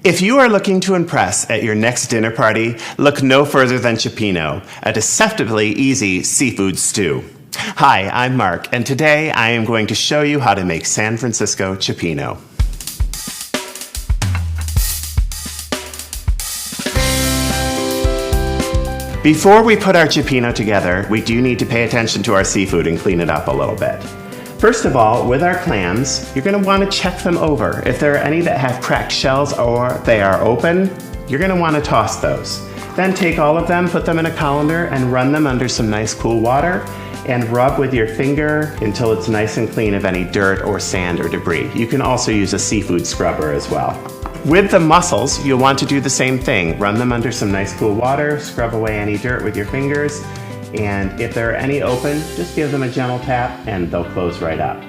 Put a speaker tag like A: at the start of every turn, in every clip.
A: If you are looking to impress at your next dinner party, look no further than Cioppino, a deceptively easy seafood stew. Hi, I'm Mark, and today I am going to show you how to make San Francisco Cioppino. Before we put our Cioppino together, we do need to pay attention to our seafood and clean it up a little bit. First of all, with our clams, you're going to want to check them over. If there are any that have cracked shells or they are open, you're going to want to toss those. Then take all of them, put them in a colander, and run them under some nice cool water, and rub with your finger until it's nice and clean of any dirt or sand or debris. You can also use a seafood scrubber as well. With the mussels, you'll want to do the same thing. Run them under some nice cool water, scrub away any dirt with your fingers, and if there are any open, just give them a gentle tap and they'll close right up.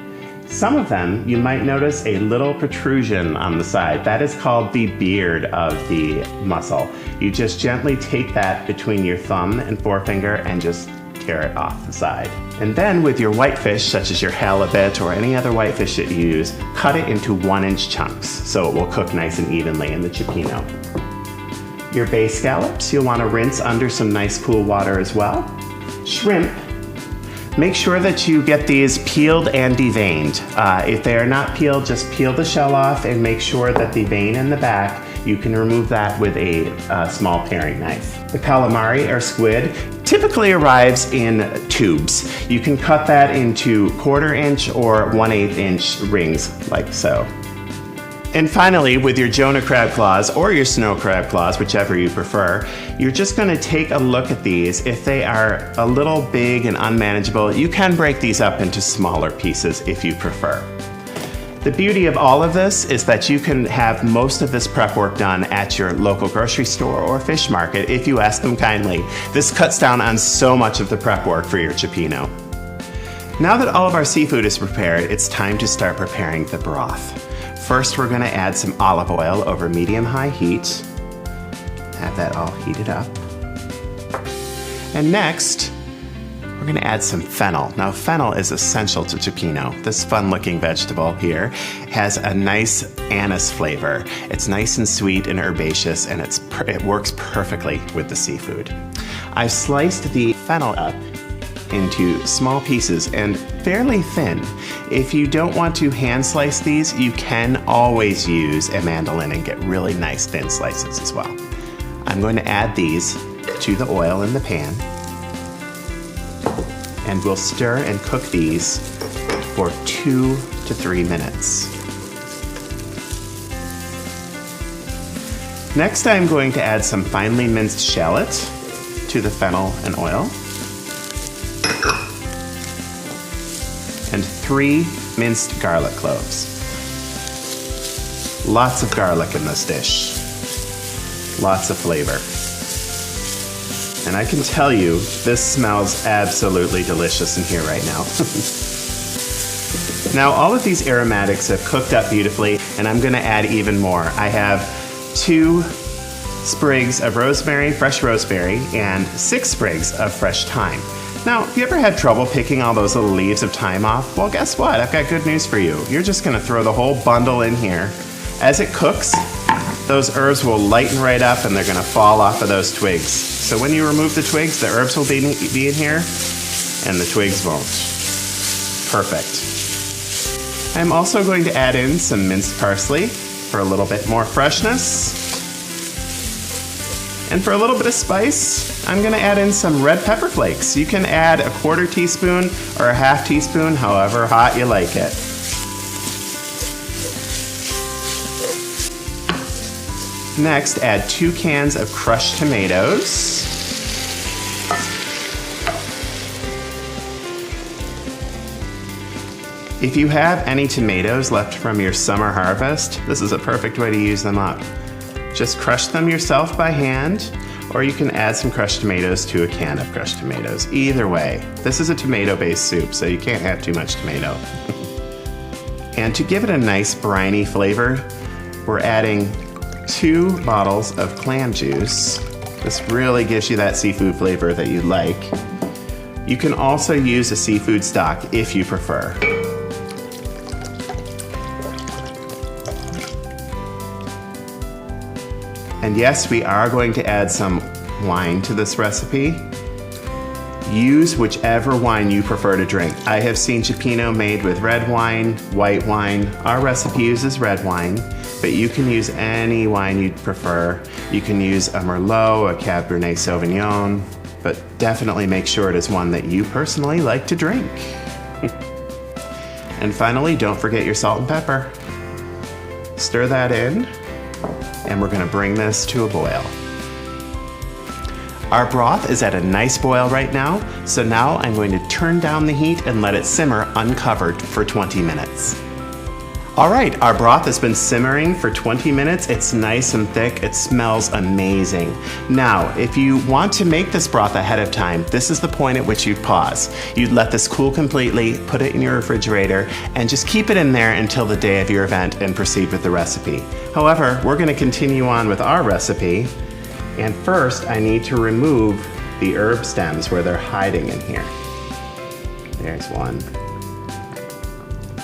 A: Some of them, you might notice a little protrusion on the side. That is called the beard of the mussel. You just gently take that between your thumb and forefinger and just tear it off the side. And then with your whitefish, such as your halibut or any other whitefish that you use, cut it into 1-inch chunks so it will cook nice and evenly in the Cioppino. Your bay scallops, you'll want to rinse under some nice cool water as well. Shrimp, make sure that you get these peeled and deveined. If they are not peeled, just peel the shell off and make sure that the vein in the back, you can remove that with a small paring knife. The calamari or squid typically arrives in tubes. You can cut that into 1/4-inch or 1/8-inch rings like so. And finally, with your Jonah crab claws or your snow crab claws, whichever you prefer, you're just going to take a look at these. If they are a little big and unmanageable, you can break these up into smaller pieces if you prefer. The beauty of all of this is that you can have most of this prep work done at your local grocery store or fish market if you ask them kindly. This cuts down on so much of the prep work for your Cioppino. Now that all of our seafood is prepared, it's time to start preparing the broth. First, we're going to add some olive oil over medium-high heat. Have that all heated up. And next, we're going to add some fennel. Now, fennel is essential to Cioppino. This fun-looking vegetable here has a nice anise flavor. It's nice and sweet and herbaceous, and it works perfectly with the seafood. I've sliced the fennel up into small pieces and fairly thin. If you don't want to hand slice these, you can always use a mandolin and get really nice thin slices as well. I'm going to add these to the oil in the pan, and we'll stir and cook these for 2 to 3 minutes. Next, I'm going to add some finely minced shallot to the fennel and oil, and 3 minced garlic cloves. Lots of garlic in this dish. Lots of flavor. And I can tell you, this smells absolutely delicious in here right now. Now, all of these aromatics have cooked up beautifully, and I'm gonna add even more. I have 2 sprigs of rosemary, fresh rosemary, and 6 sprigs of fresh thyme. Now, if you ever had trouble picking all those little leaves of thyme off, well, guess what? I've got good news for you. You're just gonna throw the whole bundle in here. As it cooks, those herbs will lighten right up and they're gonna fall off of those twigs. So when you remove the twigs, the herbs will be in here and the twigs won't. Perfect. I'm also going to add in some minced parsley for a little bit more freshness. And for a little bit of spice, I'm gonna add in some red pepper flakes. You can add a 1/4 teaspoon or a 1/2 teaspoon, however hot you like it. Next, add 2 cans of crushed tomatoes. If you have any tomatoes left from your summer harvest, this is a perfect way to use them up. Just crush them yourself by hand, or you can add some crushed tomatoes to a can of crushed tomatoes. Either way, this is a tomato-based soup, so you can't have too much tomato. And to give it a nice briny flavor, we're adding 2 bottles of clam juice. This really gives you that seafood flavor that you like. You can also use a seafood stock if you prefer. And yes, we are going to add some wine to this recipe. Use whichever wine you prefer to drink. I have seen cioppino made with red wine, white wine. Our recipe uses red wine, but you can use any wine you'd prefer. You can use a Merlot, a Cabernet Sauvignon, but definitely make sure it is one that you personally like to drink. And finally, don't forget your salt and pepper. Stir that in, and we're gonna bring this to a boil. Our broth is at a nice boil right now, so now I'm going to turn down the heat and let it simmer uncovered for 20 minutes. All right, our broth has been simmering for 20 minutes. It's nice and thick. It smells amazing. Now, if you want to make this broth ahead of time, this is the point at which you'd pause. You'd let this cool completely, put it in your refrigerator, and just keep it in there until the day of your event and proceed with the recipe. However, we're gonna continue on with our recipe, and first I need to remove the herb stems where they're hiding in here. There's one.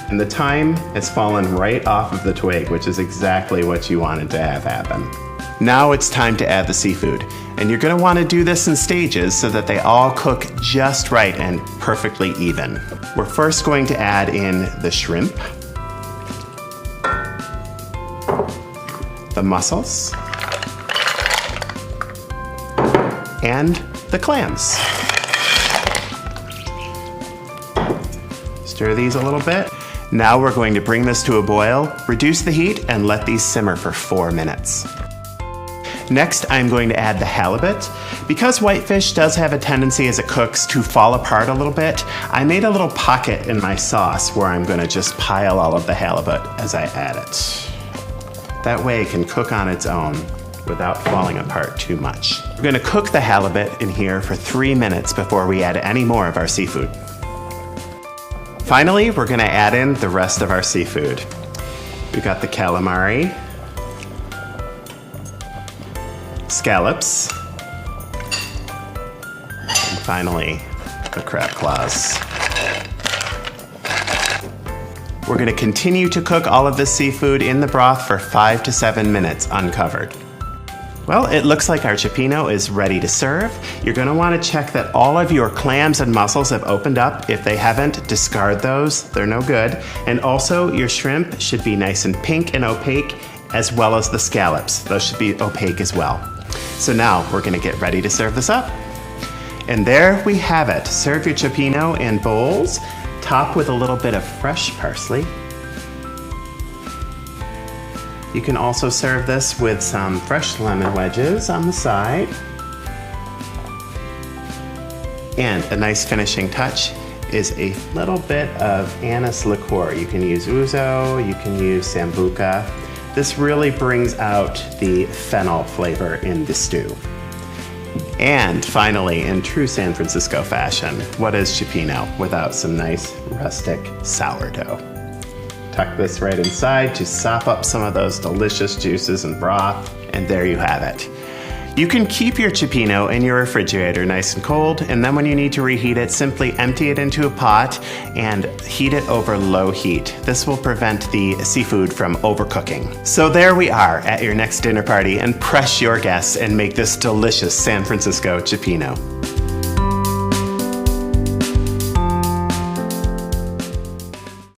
A: And the thyme has fallen right off of the twig, which is exactly what you wanted to have happen. Now it's time to add the seafood. And you're gonna wanna do this in stages so that they all cook just right and perfectly even. We're first going to add in the shrimp, the mussels, and the clams. Stir these a little bit. Now we're going to bring this to a boil, reduce the heat, and let these simmer for 4 minutes. Next, I'm going to add the halibut. Because whitefish does have a tendency as it cooks to fall apart a little bit, I made a little pocket in my sauce where I'm gonna just pile all of the halibut as I add it. That way it can cook on its own without falling apart too much. We're gonna cook the halibut in here for 3 minutes before we add any more of our seafood. Finally, we're gonna add in the rest of our seafood. We've got the calamari, scallops, and finally, the crab claws. We're gonna continue to cook all of this seafood in the broth for 5 to 7 minutes uncovered. Well, it looks like our cioppino is ready to serve. You're gonna wanna check that all of your clams and mussels have opened up. If they haven't, discard those, they're no good. And also, your shrimp should be nice and pink and opaque, as well as the scallops. Those should be opaque as well. So now, we're gonna get ready to serve this up. And there we have it. Serve your cioppino in bowls, top with a little bit of fresh parsley. You can also serve this with some fresh lemon wedges on the side. And a nice finishing touch is a little bit of anise liqueur. You can use ouzo, you can use sambuca. This really brings out the fennel flavor in the stew. And finally, in true San Francisco fashion, what is cioppino without some nice rustic sourdough? Tuck this right inside to sop up some of those delicious juices and broth, and there you have it. You can keep your cioppino in your refrigerator nice and cold, and then when you need to reheat it, simply empty it into a pot and heat it over low heat. This will prevent the seafood from overcooking. So there we are at your next dinner party. Impress your guests and make this delicious San Francisco cioppino.